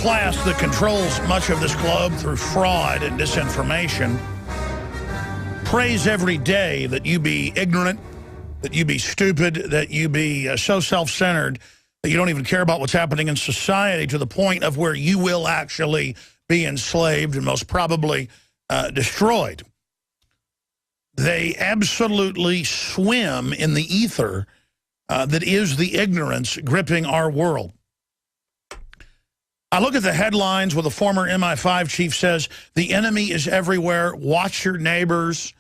class that controls much of this globe through fraud and disinformation prays every day that you be ignorant, that you be stupid, that you be so self-centered that you don't even care about what's happening in society, to the point of where you will actually be enslaved and most probably destroyed. They absolutely swim in the ether that is the ignorance gripping our world. I look at the headlines where the former MI5 chief says, the enemy is everywhere, watch your neighbors,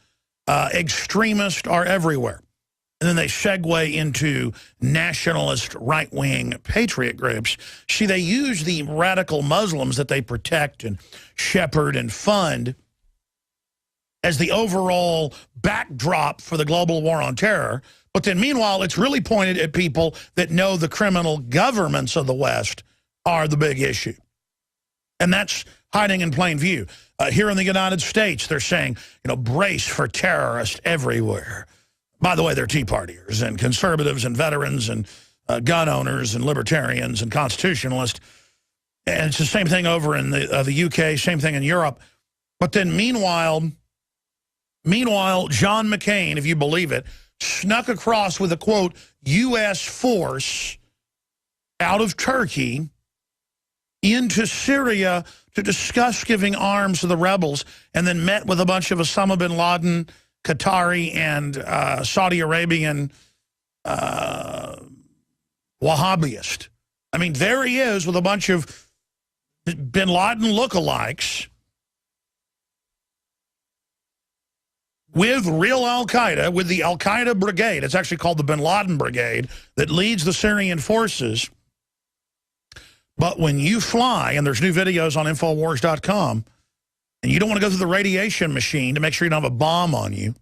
extremists are everywhere. And then they segue into nationalist right-wing patriot groups. See, they use the radical Muslims that they protect and shepherd and fund as the overall backdrop for the global war on terror. But then meanwhile, it's really pointed at people that know the criminal governments of the West are the big issue. And that's hiding in plain view. Here in the United States, they're saying, you know, brace for terrorists everywhere. By the way, they're Tea Partiers and conservatives and veterans and gun owners and libertarians and constitutionalists. And it's the same thing over in the UK, same thing in Europe. But then meanwhile, John McCain, if you believe it, snuck across with a, quote, U.S. force out of Turkey into Syria to discuss giving arms to the rebels, and then met with a bunch of Osama bin Laden, Qatari, and Saudi Arabian Wahhabists. I mean, there he is with a bunch of bin Laden lookalikes with real al-Qaeda, with the al-Qaeda brigade. It's actually called the bin Laden brigade that leads the Syrian forces. But when you fly, and there's new videos on Infowars.com, and you don't want to go through the radiation machine to make sure you don't have a bomb on you,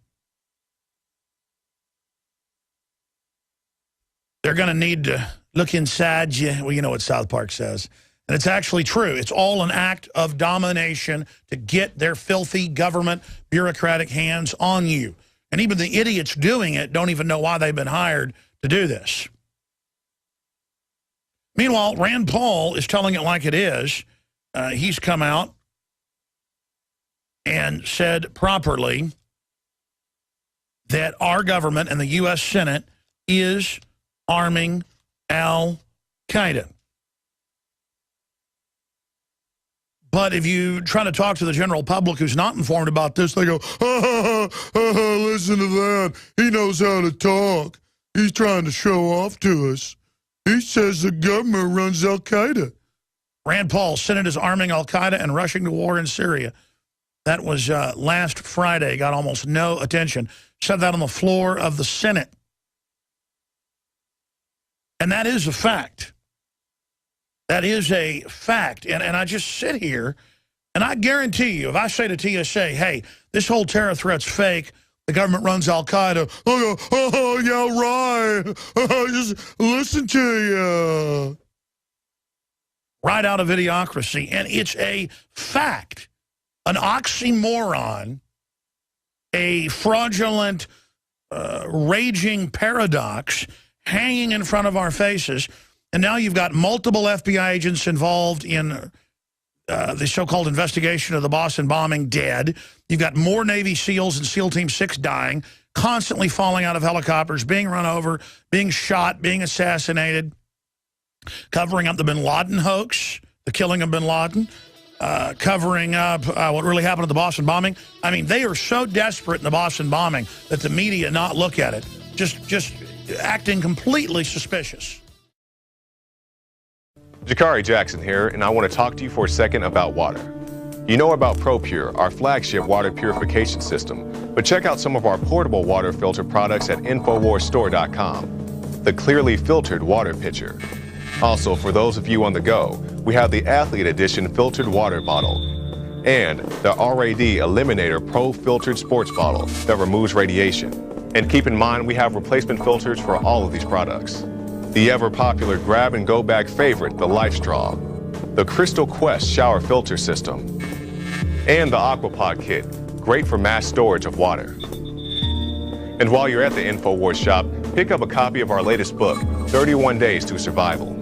they're going to need to look inside you. Well, you know what South Park says. And it's actually true. It's all an act of domination to get their filthy government bureaucratic hands on you. And even the idiots doing it don't even know why they've been hired to do this. Meanwhile, Rand Paul is telling it like it is. He's come out and said properly that our government and the U.S. Senate is arming al-Qaeda. But if you try to talk to the general public who's not informed about this, they go, listen to that. He knows how to talk. He's trying to show off to us. He says the government runs al-Qaeda. Rand Paul, Senate is arming al-Qaeda and rushing to war in Syria. That was last Friday, got almost no attention. Said that on the floor of the Senate. And that is a fact. That is a fact. And I just sit here, and I guarantee you, if I say to TSA, hey, this whole terror threat's fake, the government runs al-Qaeda, I'll go, oh, yeah, right. Just listen to you. Right out of Idiocracy. And it's a fact, an oxymoron, a fraudulent, raging paradox hanging in front of our faces. And now you've got multiple FBI agents involved in the so-called investigation of the Boston bombing dead. You've got more Navy SEALs and SEAL Team 6 dying, constantly falling out of helicopters, being run over, being shot, being assassinated, covering up the bin Laden hoax, the killing of bin Laden, covering up what really happened at the Boston bombing. I mean, they are so desperate in the Boston bombing that the media not look at it, just acting completely suspicious. Jakari Jackson here, and I want to talk to you for a second about water. You know about ProPure, our flagship water purification system, but check out some of our portable water filter products at InfoWarsStore.com. The clearly filtered water pitcher. Also, for those of you on the go, we have the Athlete Edition filtered water bottle and the RAD Eliminator Pro filtered sports bottle that removes radiation. And keep in mind, we have replacement filters for all of these products. The ever-popular grab-and-go bag favorite, the Life Straw, the Crystal Quest shower filter system, and the Aquapod kit, great for mass storage of water. And while you're at the InfoWars shop, pick up a copy of our latest book, 31 Days to Survival.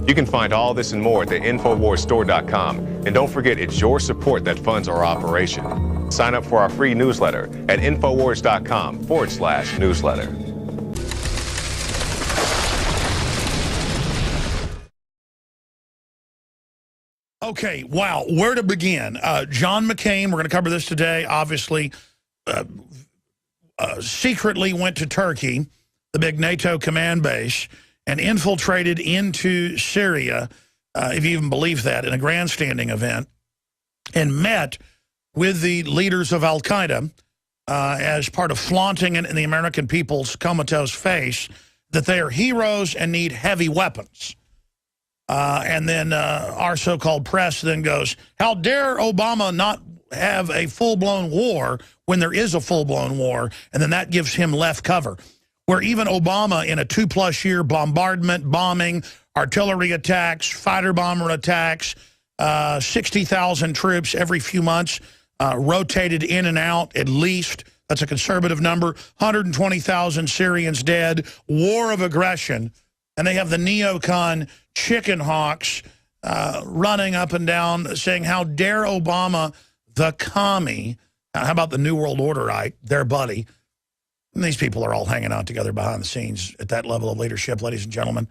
You can find all this and more at the InfoWarsStore.com. And don't forget, it's your support that funds our operation. Sign up for our free newsletter at InfoWars.com/newsletter. Okay, wow, where to begin? John McCain, we're going to cover this today, obviously, secretly went to Turkey, the big NATO command base, and infiltrated into Syria, if you even believe that, in a grandstanding event, and met with the leaders of al-Qaeda as part of flaunting in the American people's comatose face that they are heroes and need heavy weapons. And then our so-called press then goes, how dare Obama not have a full-blown war when there is a full-blown war? And then that gives him left cover. Where even Obama, in a 2+ year bombardment, bombing, artillery attacks, fighter bomber attacks, 60,000 troops every few months, rotated in and out at least, that's a conservative number, 120,000 Syrians dead, war of aggression, and they have the neocon chicken hawks running up and down saying, how dare Obama, the commie, how about the New World Orderite, their buddy. And these people are all hanging out together behind the scenes at that level of leadership, ladies and gentlemen,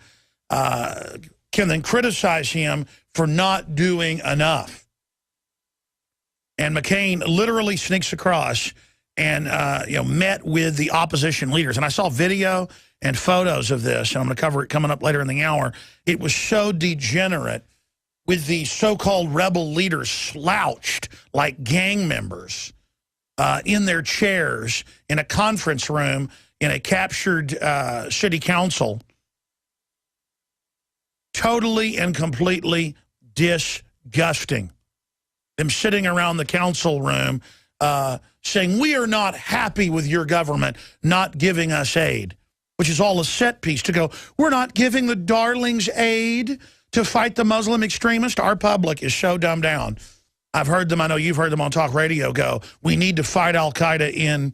can then criticize him for not doing enough. And McCain literally sneaks across and met with the opposition leaders. And I saw video and photos of this, and I'm going to cover it coming up later in the hour. It was so degenerate, with the so-called rebel leaders slouched like gang members in their chairs in a conference room in a captured city council. Totally and completely disgusting. Them sitting around the council room saying, we are not happy with your government not giving us aid, which is all a set piece to go, we're not giving the darlings aid to fight the Muslim extremist. Our public is so dumbed down. I've heard them, I know you've heard them on talk radio go, we need to fight al-Qaeda in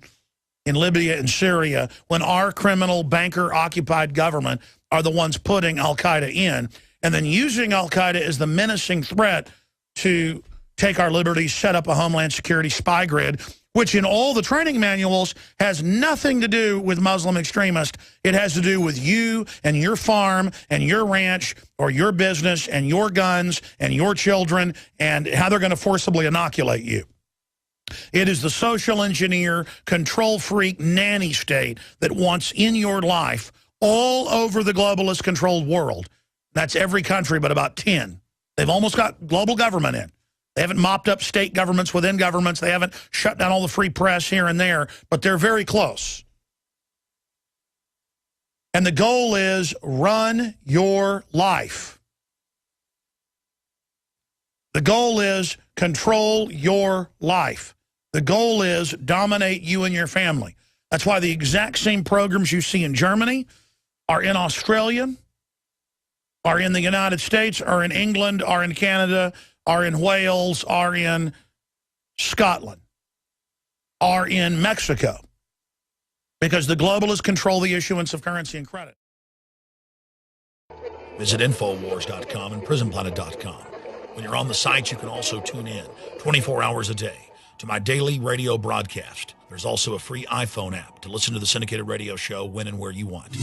Libya and Syria, when our criminal banker-occupied government are the ones putting al-Qaeda in, and then using al-Qaeda as the menacing threat to take our liberties, set up a Homeland Security spy grid, which in all the training manuals has nothing to do with Muslim extremists. It has to do with you and your farm and your ranch or your business and your guns and your children and how they're going to forcibly inoculate you. It is the social engineer, control freak, nanny state that wants in your life all over the globalist controlled world. That's every country but about 10. They've almost got global government in. They haven't mopped up state governments within governments. They haven't shut down all the free press here and there, but they're very close. And the goal is run your life. The goal is control your life. The goal is dominate you and your family. That's why the exact same programs you see in Germany are in Australia, are in the United States, are in England, are in Canada, are in Wales, are in Scotland, are in Mexico, because the globalists control the issuance of currency and credit. Visit Infowars.com and PrisonPlanet.com. When you're on the site, you can also tune in 24 hours a day to my daily radio broadcast. There's also a free iPhone app to listen to the syndicated radio show when and where you want.